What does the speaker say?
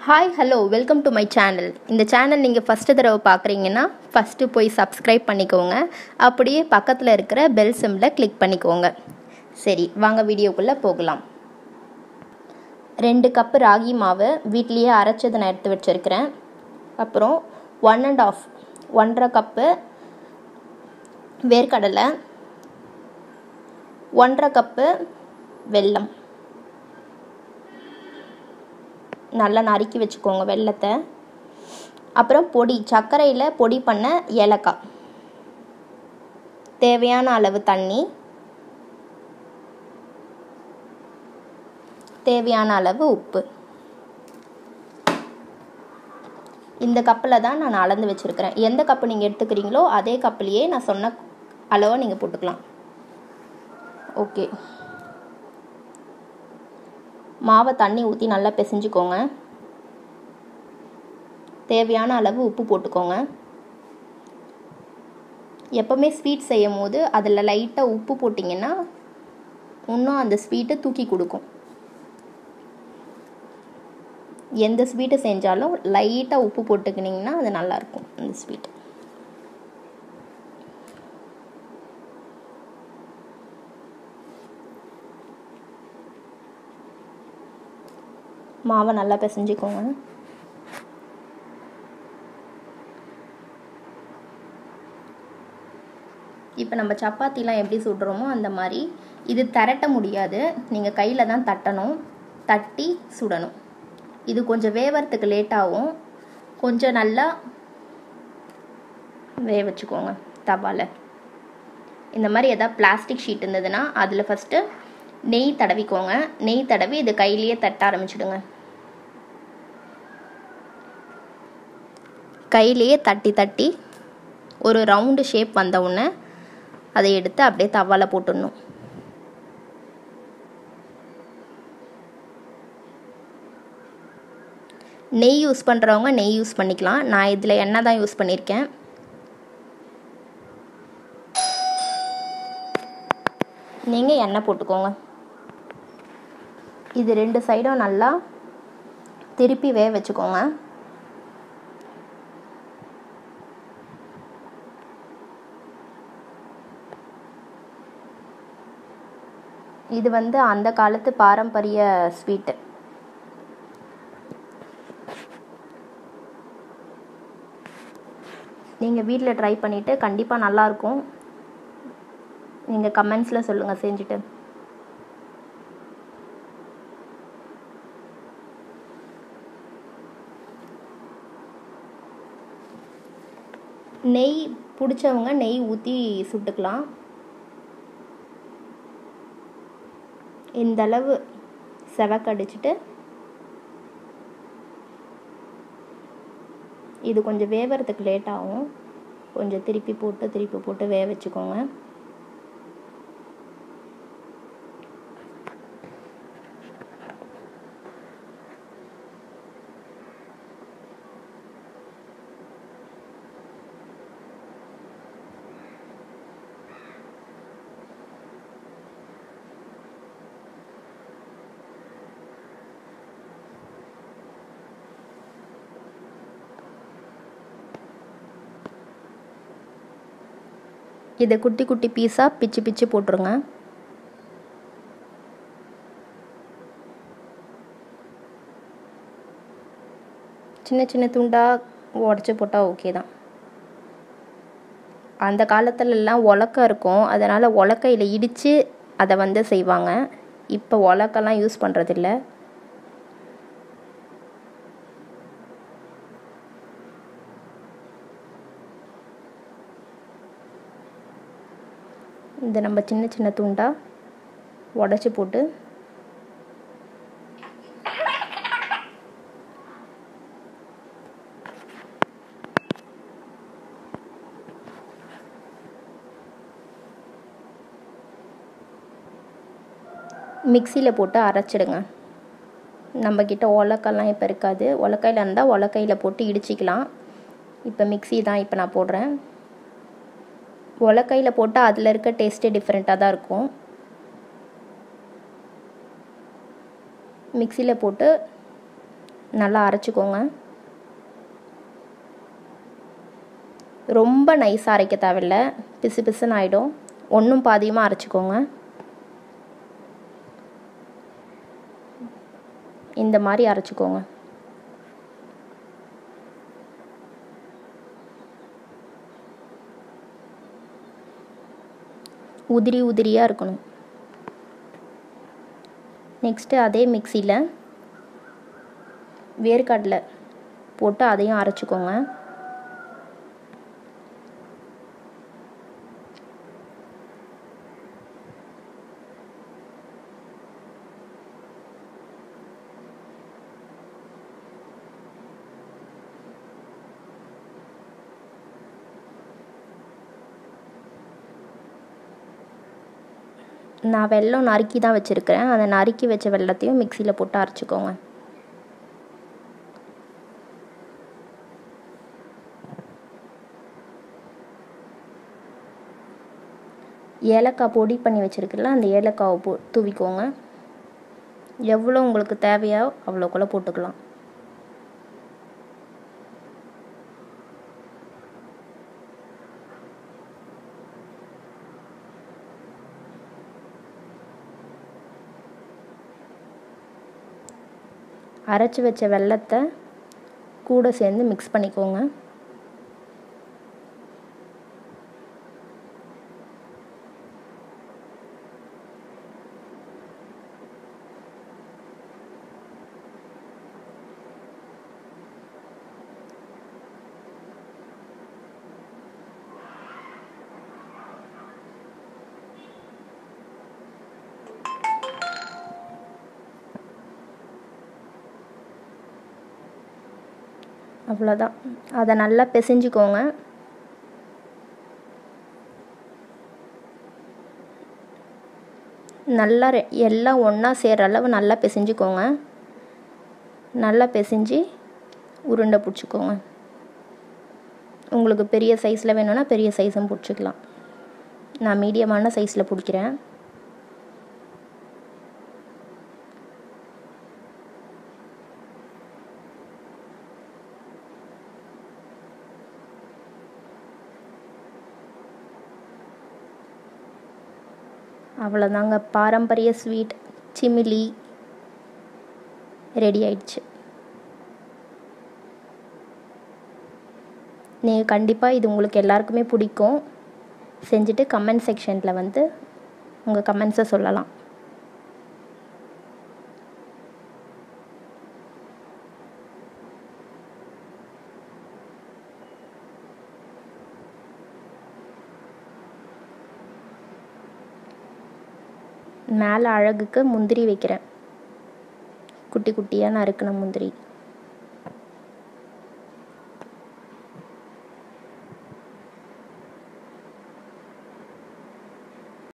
Hi, hello, welcome to my channel. இந்த channel நீங்கள் first தடவை பார்க்குறீங்கன்னா ஃபஸ்ட்டு போய் சப்ஸ்கிரைப் பண்ணிக்கோங்க. அப்படியே பக்கத்தில் இருக்கிற பெல் சிம்பிளை கிளிக் பண்ணிக்கோங்க. சரி, வாங்க வீடியோக்குள்ளே போகலாம். 2 கப்பு ராகி மாவு வீட்லேயே அரைச்சதை நான் எடுத்து வச்சுருக்கிறேன். அப்புறம் 1.5 கப்பு வேர்க்கடலை, 1.5 கப்பு வெல்லம். நல்லா நறுக்கி வச்சுக்கோங்க வெல்லத்தை. அப்புறம் சர்க்கரையில் பொடி பண்ண ஏலக்காய், தேவையான அளவு தண்ணி, தேவையான அளவு உப்பு. இந்த கப்பில் தான் நான் அளந்து வச்சுருக்கிறேன். எந்த கப்பு நீங்கள் எடுத்துக்கிறீங்களோ அதே கப்புலேயே நான் சொன்ன அளவை நீங்கள் போட்டுக்கலாம். ஓகே, மாவை தண்ணி ஊற்றி நல்லா பிசைஞ்சுக்கோங்க. தேவையான அளவு உப்பு போட்டுக்கோங்க. எப்போவுமே ஸ்வீட் செய்யும் போது அதில் லைட்டாக உப்பு போட்டிங்கன்னா இன்னும் அந்த ஸ்வீட்டை தூக்கி கொடுக்கும். எந்த ஸ்வீட்டு செஞ்சாலும் லைட்டாக உப்பு போட்டுக்கிட்டிங்கன்னா அது நல்லாயிருக்கும் அந்த ஸ்வீட். மாவை நல்லா பிசைஞ்சுக்கோங்க. இப்போ நம்ம சப்பாத்திலாம் எப்படி சுடுறோமோ அந்த மாதிரி இது திரட்ட முடியாது, நீங்கள் கையில் தான் தட்டணும், தட்டி சுடணும். இது கொஞ்சம் வேவறதுக்கு லேட்டாகும். கொஞ்சம் நல்லா வச்சுக்கோங்க தவாவில். இந்த மாதிரி எதாவது பிளாஸ்டிக் ஷீட் இருந்ததுன்னா அதில் ஃபஸ்ட்டு நெய் தடவிக்கோங்க. நெய் தடவி இது கையிலேயே தட்ட ஆரம்பிச்சுடுங்க. கையிலேயே தட்டி தட்டி ஒரு ரவுண்டு ஷேப் வந்த உடனே அதை எடுத்து அப்படியே தவாவில் போட்டுடணும். நெய் யூஸ் பண்ணுறவங்க நெய் யூஸ் பண்ணிக்கலாம். நான் இதில் எண்ணெய் தான் யூஸ் பண்ணியிருக்கேன். நீங்கள் எண்ணெய் போட்டுக்கோங்க. இது 2 சைடும் நல்லா திருப்பி வேக வச்சுக்கோங்க. இது அந்த காலத்து பாரம்பரிய ஸ்வீட்டு. நீங்கள் வீட்டில் ட்ரை பண்ணிவிட்டு கண்டிப்பாக நல்லாயிருக்கும். நீங்கள் கமெண்ட்ஸில் சொல்லுங்கள் செஞ்சுட்டு. நெய் பிடிச்சவங்க நெய் ஊற்றி சுட்டுக்கலாம். இந்தளவு செவக்கடிச்சிட்டு இது கொஞ்சம் வேவறதுக்கு லேட் ஆகும். கொஞ்சம் திருப்பி போட்டு வேக வச்சுக்கோங்க. இதை குட்டி குட்டி பீஸாக பிச்சு போட்டுருங்க. சின்ன துண்டாக உடச்சி போட்டால் ஓகே தான். அந்த காலத்துலலாம் உலக்கை இருக்கும், அதனால் உலக்கையில் இடித்து அதை செய்வாங்க. இப்போ உலக்கெல்லாம் யூஸ் பண்ணுறதில்ல. இதை நம்ம சின்ன துண்டாக உடச்சி போட்டு மிக்சியில் போட்டு அரைச்சிடுங்க. நம்மக்கிட்ட உலக்கெல்லாம் இப்போ இருக்காது. உலக்கையில் இருந்தால் உலக்கையில் போட்டு இடிச்சிக்கலாம். இப்போ மிக்சி தான் இப்போ நான் போடுறேன். உலக்கையில் போட்டால் அதில் இருக்க டேஸ்ட்டே டிஃப்ரெண்ட்டாக தான் இருக்கும். மிக்சியில் போட்டு நல்லா அரைச்சிக்கோங்க. ரொம்ப நைஸாக அரைக்க தேவையில்லை, பிசு பிசுன்னு ஆகிடும். ஒன்றும் பாதியமாக அரைச்சிக்கோங்க. இந்த மாதிரி அரைச்சிக்கோங்க. உதிரி உதிரியாக இருக்கணும். நெக்ஸ்ட்டு அதே மிக்சியில் வேர்க்கடலை போட்டு அதையும் அரைச்சிக்கோங்க. நான் வெல்லம் நறுக்கி தான் வச்சுருக்கிறேன். அதை நறுக்கி வச்ச வெல்லத்தையும் மிக்சியில் போட்டு அரைச்சிக்கோங்க. ஏலக்காய் பொடி பண்ணி வச்சுருக்கல, அந்த ஏலக்காவை தூவிக்கோங்க. எவ்வளோ உங்களுக்கு தேவையோ அவ்வளோக்குள்ளே போட்டுக்கலாம். அரைச்சி வச்ச வெல்லத்தை கூட சேர்ந்து மிக்ஸ் பண்ணிக்கோங்க. அவ்வளோதான். அதை நல்லா பிசைஞ்சிக்கோங்க. நல்லா எல்லாம் ஒன்றா சேர்கிற அளவு நல்லா பிசைஞ்சிக்கோங்க. நல்லா பிசைஞ்சு உருண்டை பிடிச்சிக்கோங்க. உங்களுக்கு பெரிய சைஸில் வேணும்னா பெரிய சைஸும் பிடிச்சிக்கலாம். நான் மீடியமான சைஸில் பிடிக்கிறேன். அவ்வளோதாங்க, பாரம்பரிய ஸ்வீட் சிமிலி ரெடி ஆயிடுச்சு. நீங்கள் கண்டிப்பாக இது உங்களுக்கு எல்லாருக்குமே பிடிக்கும். செஞ்சுட்டு கமெண்ட் செக்ஷனில் வந்து உங்கள் கமெண்ட்ஸை சொல்லலாம். மேலே அழகுக்கு முந்திரி வைக்கிறேன். குட்டி குட்டியாக நறுக்கின முந்திரி.